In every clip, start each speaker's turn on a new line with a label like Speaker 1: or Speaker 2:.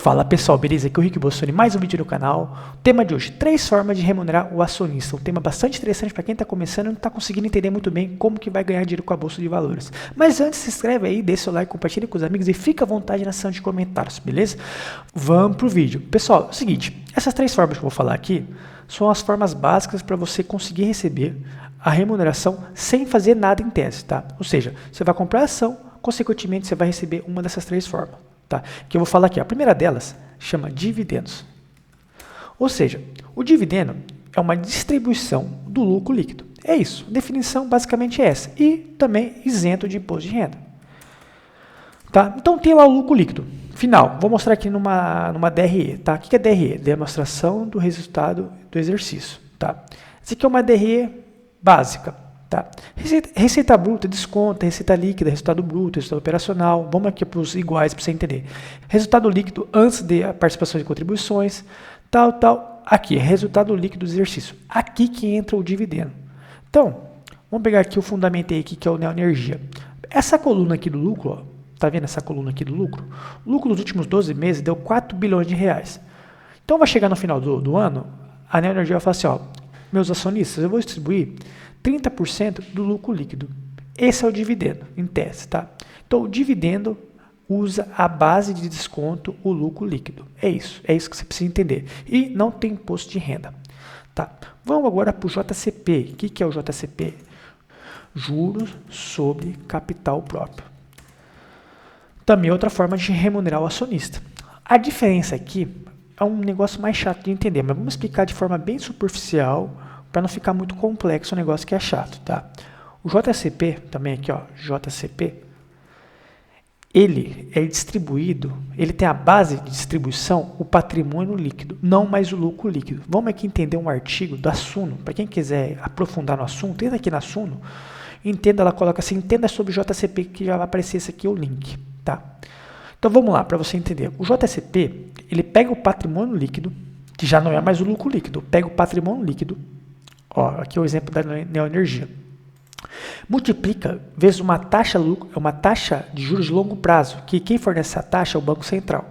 Speaker 1: Fala pessoal, beleza? Aqui é o Rick Bossoni, mais um vídeo no canal. O tema de hoje, 3 formas de remunerar o acionista. Um tema bastante interessante para quem está começando e não está conseguindo entender muito bem como que vai ganhar dinheiro com a Bolsa de Valores. Mas antes, se inscreve aí, deixa seu like, compartilha com os amigos e fica à vontade na seção de comentários, beleza? Vamos pro vídeo. Pessoal, é o seguinte, essas 3 formas que eu vou falar aqui são as formas básicas para você conseguir receber a remuneração sem fazer nada em tese, tá? Ou seja, você vai comprar a ação, consequentemente você vai receber uma dessas 3 formas. Tá? Que eu vou falar aqui. A primeira delas chama dividendos. Ou seja, o dividendo é uma distribuição do lucro líquido. É isso. A definição basicamente é essa. E também isento de imposto de renda. Tá? Então tem lá o lucro líquido. Final. Vou mostrar aqui numa DRE. Tá? O que é DRE? Demonstração do resultado do exercício. Tá? Essa aqui é uma DRE básica. Tá. Receita bruta, desconto, receita líquida, resultado bruto, resultado operacional. Vamos aqui para os iguais para você entender. Resultado líquido antes de a participação de contribuições, tal. Aqui, resultado líquido do exercício. Aqui que entra o dividendo. Então, vamos pegar aqui o fundamento aí, que é o Neoenergia. Essa coluna aqui do lucro, ó, tá vendo essa coluna aqui do lucro? O lucro nos últimos 12 meses deu 4 bilhões de reais. Então, vai chegar no final do ano, a Neoenergia vai falar assim, ó, meus acionistas, eu vou distribuir 30% do lucro líquido. Esse é o dividendo, em tese, tá? Então, o dividendo usa a base de desconto, o lucro líquido. É isso que você precisa entender. E não tem imposto de renda, tá? Vamos agora para o JCP. O que é o JCP? Juros sobre capital próprio. Também outra forma de remunerar o acionista. A diferença aqui é um negócio mais chato de entender, mas vamos explicar de forma bem superficial, para não ficar muito complexo o negócio que é chato, tá? O JCP, também aqui, ó, JCP, ele é distribuído, ele tem a base de distribuição, o patrimônio líquido, não mais o lucro líquido. Vamos aqui entender um artigo da Suno, para quem quiser aprofundar no assunto, entra aqui na Suno, entenda, ela coloca assim, entenda sobre o JCP, que já vai aparecer esse aqui o link, tá? Então vamos lá, para você entender. O JCP, ele pega o patrimônio líquido, que já não é mais o lucro líquido, pega o patrimônio líquido, ó, aqui é o exemplo da Neoenergia. Multiplica vezes uma taxa de juros de longo prazo, que quem fornece essa taxa é o Banco Central.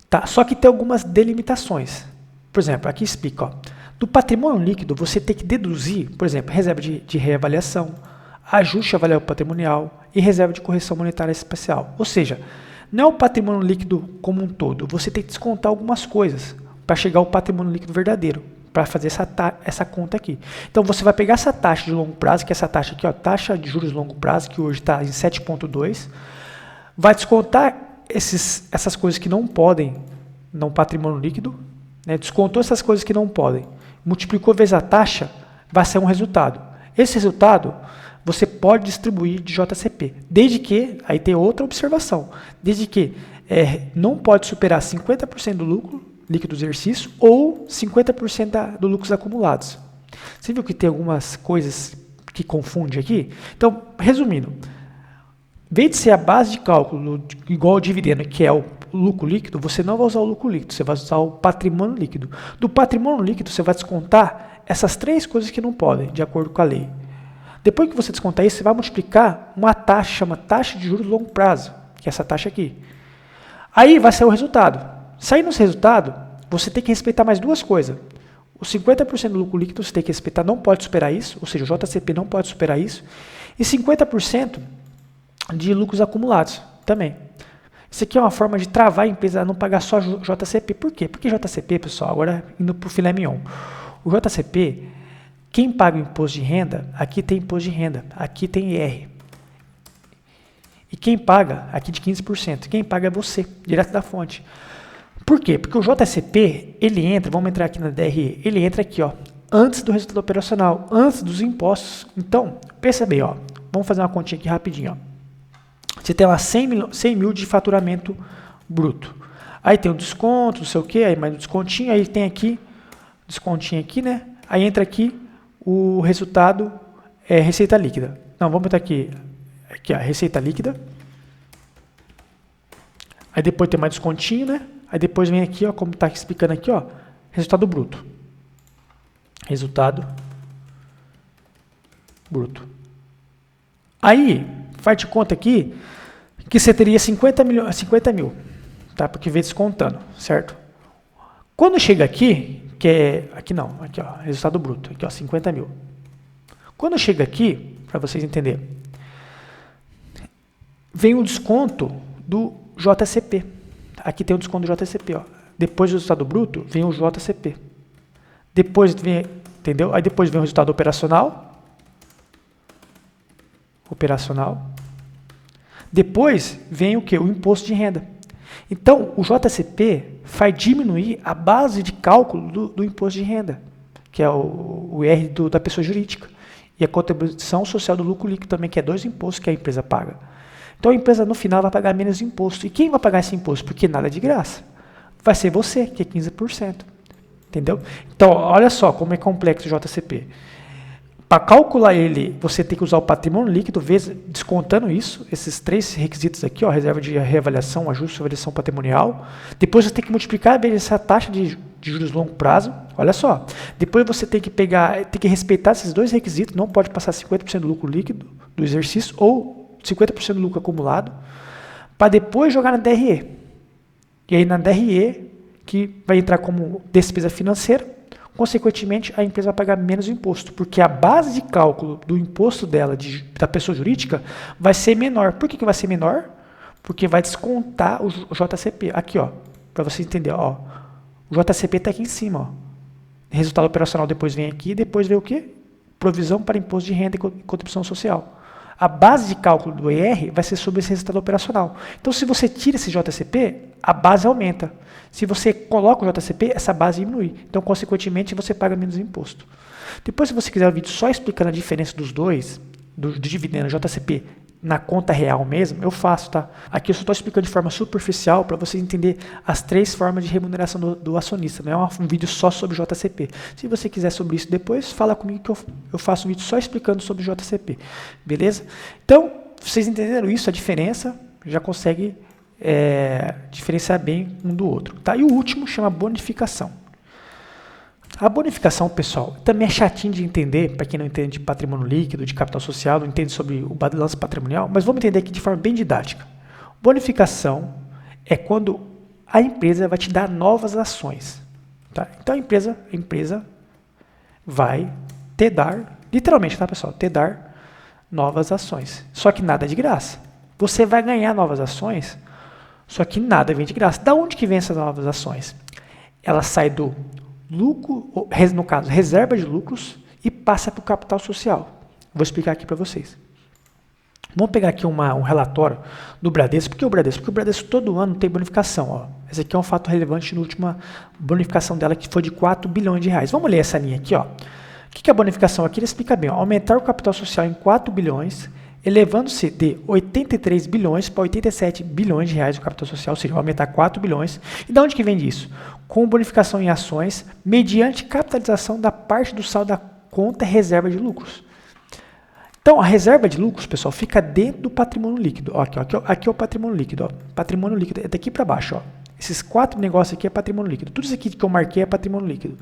Speaker 1: Tá? Só que tem algumas delimitações. Por exemplo, aqui explica, ó, do patrimônio líquido você tem que deduzir, por exemplo, reserva de reavaliação, ajuste avaliar patrimonial e reserva de correção monetária especial. Ou seja, não é o patrimônio líquido como um todo, você tem que descontar algumas coisas para chegar ao patrimônio líquido verdadeiro, para fazer essa conta aqui. Então, você vai pegar essa taxa de longo prazo, que é essa taxa aqui, ó, taxa de juros de longo prazo, que hoje está em 7,2, vai descontar essas coisas que não podem no patrimônio líquido, né? Descontou essas coisas que não podem, multiplicou vezes a taxa, vai ser um resultado. Esse resultado, você pode distribuir de JCP, desde que, aí tem outra observação, desde que não pode superar 50% do lucro líquido do exercício ou 50% dos lucros acumulados. Você viu que tem algumas coisas que confundem aqui? Então, resumindo, em vez de ser a base de cálculo igual ao dividendo, que é o lucro líquido, você não vai usar o lucro líquido, você vai usar o patrimônio líquido. Do patrimônio líquido, você vai descontar essas 3 coisas que não podem, de acordo com a lei. Depois que você descontar isso, você vai multiplicar uma taxa, chama taxa de juros de longo prazo, que é essa taxa aqui. Aí vai ser o resultado. Saindo esse resultado, você tem que respeitar mais 2 coisas. Os 50% do lucro líquido você tem que respeitar, não pode superar isso, ou seja, o JCP não pode superar isso, e 50% de lucros acumulados também. Isso aqui é uma forma de travar a empresa a não pagar só JCP. Por quê? Porque JCP, pessoal, agora indo para o filé mignon. O JCP, quem paga o imposto de renda, aqui tem imposto de renda, aqui tem IR. E quem paga, aqui de 15%, quem paga é você, direto da fonte. Por quê? Porque o JCP, ele entra, vamos entrar aqui na DRE, ele entra aqui, ó, antes do resultado operacional, antes dos impostos. Então, pensa bem, ó, vamos fazer uma continha aqui rapidinho, ó. Você tem lá 100 mil de faturamento bruto. Aí tem o desconto, não sei o quê, aí mais um descontinho, aí tem aqui, descontinho aqui, né? Aí entra aqui o resultado, receita líquida. Não, vamos botar aqui ó, receita líquida. Aí depois tem mais descontinho, né? Aí depois vem aqui, ó, como está explicando aqui, ó, resultado bruto. Resultado bruto. Aí, faz de conta aqui que você teria 50 mil. tá? Porque vem descontando, certo? Quando chega aqui, que é, aqui não, aqui ó, resultado bruto, aqui ó, 50 mil. Quando chega aqui, para vocês entenderem, vem o desconto do JCP. Aqui tem o desconto do JCP, ó. Depois do resultado bruto, vem o JCP. Depois vem, entendeu? Aí depois vem o resultado operacional. Depois vem o que? O imposto de renda. Então, o JCP faz diminuir a base de cálculo do imposto de renda, que é o IR da pessoa jurídica. E a contribuição social do lucro líquido também, que é 2 impostos que a empresa paga. Então, a empresa, no final, vai pagar menos imposto. E quem vai pagar esse imposto? Porque nada é de graça. Vai ser você, que é 15%. Entendeu? Então, olha só como é complexo o JCP. Para calcular ele, você tem que usar o patrimônio líquido, descontando isso, esses 3 requisitos aqui, ó, reserva de reavaliação, ajuste, avaliação patrimonial. Depois você tem que multiplicar essa taxa de juros longo prazo. Olha só. Depois você tem que respeitar esses 2 requisitos, não pode passar 50% do lucro líquido do exercício ou 50% do lucro acumulado, para depois jogar na DRE. E aí na DRE, que vai entrar como despesa financeira, consequentemente, a empresa vai pagar menos imposto, porque a base de cálculo do imposto dela, da pessoa jurídica, vai ser menor. Por que vai ser menor? Porque vai descontar o JCP. Aqui, ó, para você entender, ó, o JCP está aqui em cima, ó. Resultado operacional depois vem aqui, depois vem o quê? Provisão para imposto de renda e contribuição social. A base de cálculo do IR vai ser sobre esse resultado operacional. Então, se você tira esse JCP, a base aumenta. Se você coloca o JCP, essa base diminui. Então, consequentemente, você paga menos imposto. Depois, se você quiser um vídeo só explicando a diferença dos dois, do dividendo JCP na conta real mesmo, eu faço, tá? Aqui eu só estou explicando de forma superficial para você entender as 3 formas de remuneração do acionista. Não é um vídeo só sobre JCP. Se você quiser sobre isso depois, fala comigo que eu faço um vídeo só explicando sobre JCP. Beleza? Então, vocês entenderam isso, a diferença, já consegue diferenciar bem um do outro. Tá? E o último chama bonificação. A bonificação, pessoal, também é chatinho de entender, para quem não entende de patrimônio líquido, de capital social, não entende sobre o balanço patrimonial, mas vamos entender aqui de forma bem didática. Bonificação é quando a empresa vai te dar novas ações. Tá? Então, a empresa vai te dar, literalmente, tá, pessoal? Te dar novas ações. Só que nada é de graça. Você vai ganhar novas ações, só que nada vem de graça. Da onde que vem essas novas ações? Ela sai do lucro, no caso, reserva de lucros, e passa para o capital social. Vou explicar aqui para vocês. Vamos pegar aqui um relatório do Bradesco. Por que o Bradesco? Porque o Bradesco todo ano tem bonificação. Ó. Esse aqui é um fato relevante na última bonificação dela, que foi de 4 bilhões de reais. Vamos ler essa linha aqui. Ó. O que é a bonificação aqui? Ele explica bem. Ó. Aumentar o capital social em 4 bilhões, elevando-se de 83 bilhões para 87 bilhões de reais o capital social, ou seja, vai aumentar 4 bilhões. E de onde que vem isso? Com bonificação em ações, mediante capitalização da parte do saldo da conta reserva de lucros. Então, a reserva de lucros, pessoal, fica dentro do patrimônio líquido. Ó, aqui é o patrimônio líquido. Ó. Patrimônio líquido é daqui para baixo. Ó. Esses 4 negócios aqui é patrimônio líquido. Tudo isso aqui que eu marquei é patrimônio líquido.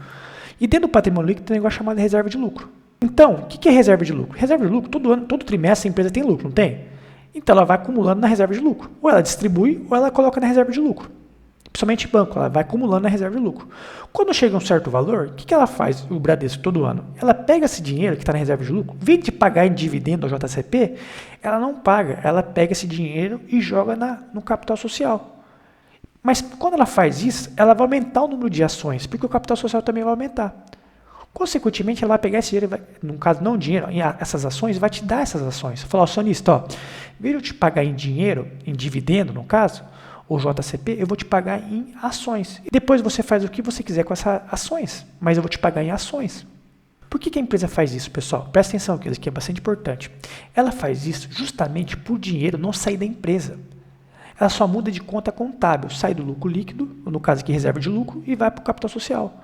Speaker 1: E dentro do patrimônio líquido tem um negócio chamado reserva de lucro. Então, o que é reserva de lucro? Reserva de lucro, todo trimestre a empresa tem lucro, não tem? Então, ela vai acumulando na reserva de lucro. Ou ela distribui, ou ela coloca na reserva de lucro. Principalmente banco, ela vai acumulando na reserva de lucro. Quando chega um certo valor, o que ela faz, o Bradesco, todo ano? Ela pega esse dinheiro que está na reserva de lucro, em vez de pagar em dividendo ao JCP, ela não paga, ela pega esse dinheiro e joga no capital social. Mas quando ela faz isso, ela vai aumentar o número de ações, porque o capital social também vai aumentar. Consequentemente, ela vai pegar esse dinheiro, no caso não dinheiro, essas ações, vai te dar essas ações. Falar, acionista, ó, em vez de eu te pagar em dinheiro, em dividendo, no caso, ou JCP, eu vou te pagar em ações. E depois você faz o que você quiser com essas ações, mas eu vou te pagar em ações. Por que a empresa faz isso, pessoal? Presta atenção, que isso aqui é bastante importante. Ela faz isso justamente por dinheiro não sair da empresa. Ela só muda de conta contábil, sai do lucro líquido, no caso aqui reserva de lucro, e vai para o capital social.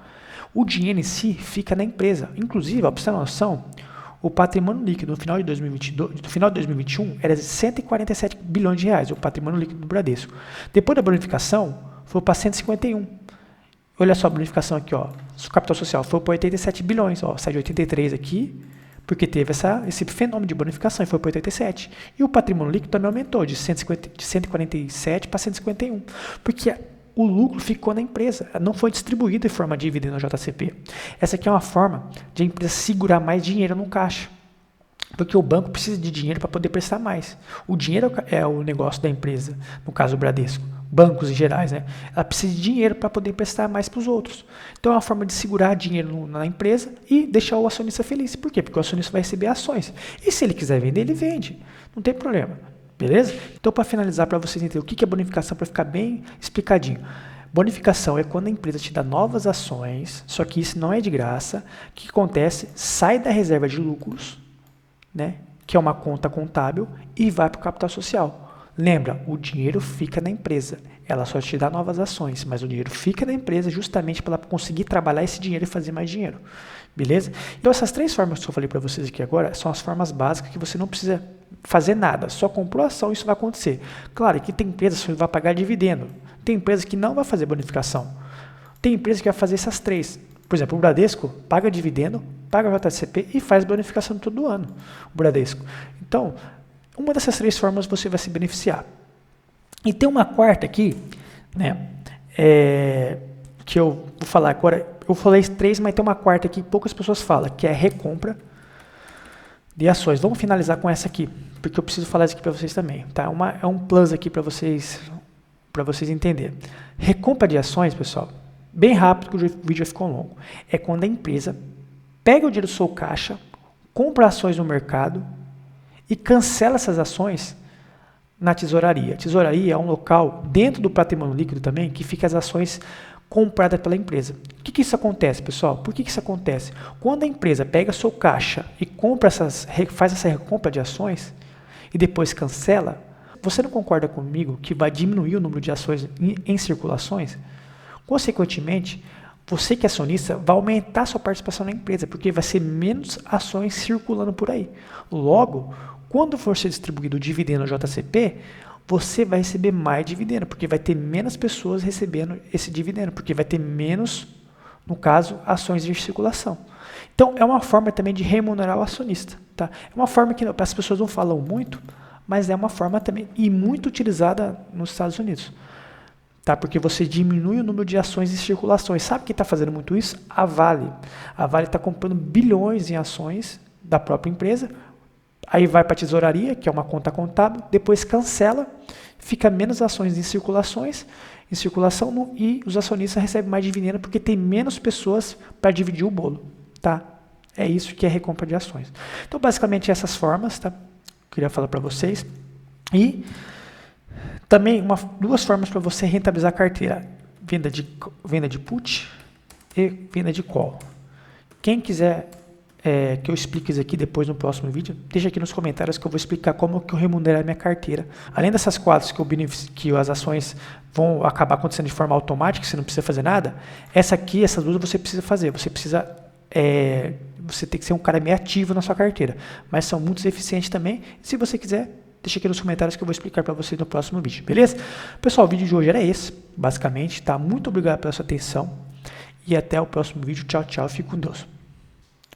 Speaker 1: O dinheiro em si fica na empresa. Inclusive, para você ter uma noção, o patrimônio líquido no final de 2021 era de 147 bilhões de reais, o patrimônio líquido do Bradesco. Depois da bonificação, foi para 151. Olha só a bonificação aqui, ó. O capital social foi para 87 bilhões, ó. Sai de 83 aqui porque teve esse fenômeno de bonificação e foi para 87. E o patrimônio líquido também aumentou de 147 para 151, porque o lucro ficou na empresa, não foi distribuído em forma de dividendo no JCP. Essa aqui é uma forma de a empresa segurar mais dinheiro no caixa, porque o banco precisa de dinheiro para poder prestar mais. O dinheiro é o negócio da empresa, no caso do Bradesco, bancos em gerais, né? Ela precisa de dinheiro para poder prestar mais para os outros. Então é uma forma de segurar dinheiro na empresa e deixar o acionista feliz. Por quê? Porque o acionista vai receber ações. E se ele quiser vender, ele vende. Não tem problema. Beleza? Então, para finalizar, para vocês entenderem o que é bonificação, para ficar bem explicadinho. Bonificação é quando a empresa te dá novas ações, só que isso não é de graça. O que acontece? Sai da reserva de lucros, né, que é uma conta contábil, e vai para o capital social. Lembra, o dinheiro fica na empresa. Ela só te dá novas ações, mas o dinheiro fica na empresa justamente para ela conseguir trabalhar esse dinheiro e fazer mais dinheiro. Beleza? Então, essas 3 formas que eu falei para vocês aqui agora são as formas básicas que você não precisa fazer nada. Só comprou ação, isso vai acontecer. Claro que tem empresas que vai pagar dividendo. Tem empresas que não vai fazer bonificação. Tem empresas que vai fazer essas 3. Por exemplo, o Bradesco paga dividendo, paga JCP e faz bonificação todo ano. O Bradesco. Então, uma dessas 3 formas você vai se beneficiar. E tem uma quarta aqui, né, que eu vou falar agora. Eu falei 3, mas tem uma quarta aqui que poucas pessoas falam, que é recompra de ações. Vamos finalizar com essa aqui, porque eu preciso falar isso aqui para vocês também. Tá? É um plus aqui para vocês entenderem. Recompra de ações, pessoal, bem rápido, que o vídeo já ficou longo. É quando a empresa pega o dinheiro do seu caixa, compra ações no mercado e cancela essas ações na tesouraria. A tesouraria é um local dentro do patrimônio líquido também que fica as ações compradas pela empresa. O que isso acontece, pessoal? Por que isso acontece? Quando a empresa pega seu caixa e faz essa recompra de ações e depois cancela, você não concorda comigo que vai diminuir o número de ações em circulações? Consequentemente, você que é acionista vai aumentar sua participação na empresa, porque vai ser menos ações circulando por aí. Logo, quando for ser distribuído o dividendo no JCP, você vai receber mais dividendo, porque vai ter menos pessoas recebendo esse dividendo, porque vai ter menos, no caso, ações em circulação. Então, é uma forma também de remunerar o acionista. Tá? É uma forma que as pessoas não falam muito, mas é uma forma também e muito utilizada nos Estados Unidos. Tá? Porque você diminui o número de ações em circulação. E sabe quem está fazendo muito isso? A Vale. A Vale está comprando bilhões em ações da própria empresa. Aí vai para a tesouraria, que é uma conta contábil, depois cancela, fica menos ações em circulação e os acionistas recebem mais dividendo porque tem menos pessoas para dividir o bolo. Tá? É isso que é recompra de ações. Então, basicamente, essas formas, tá? Queria falar para vocês. E também 2 formas para você rentabilizar a carteira: venda de put e venda de call. Quem quiser que eu explique isso aqui depois no próximo vídeo, deixa aqui nos comentários que eu vou explicar como que eu remunerar a minha carteira. Além dessas 4 que as ações vão acabar acontecendo de forma automática, você não precisa fazer nada, essas 2 você precisa fazer. Você tem que ser um cara meio ativo na sua carteira, mas são muito eficientes também. Se você quiser, deixa aqui nos comentários que eu vou explicar para vocês no próximo vídeo, beleza? Pessoal, o vídeo de hoje era esse, basicamente, tá? Muito obrigado pela sua atenção e até o próximo vídeo. Tchau, tchau, fique com Deus.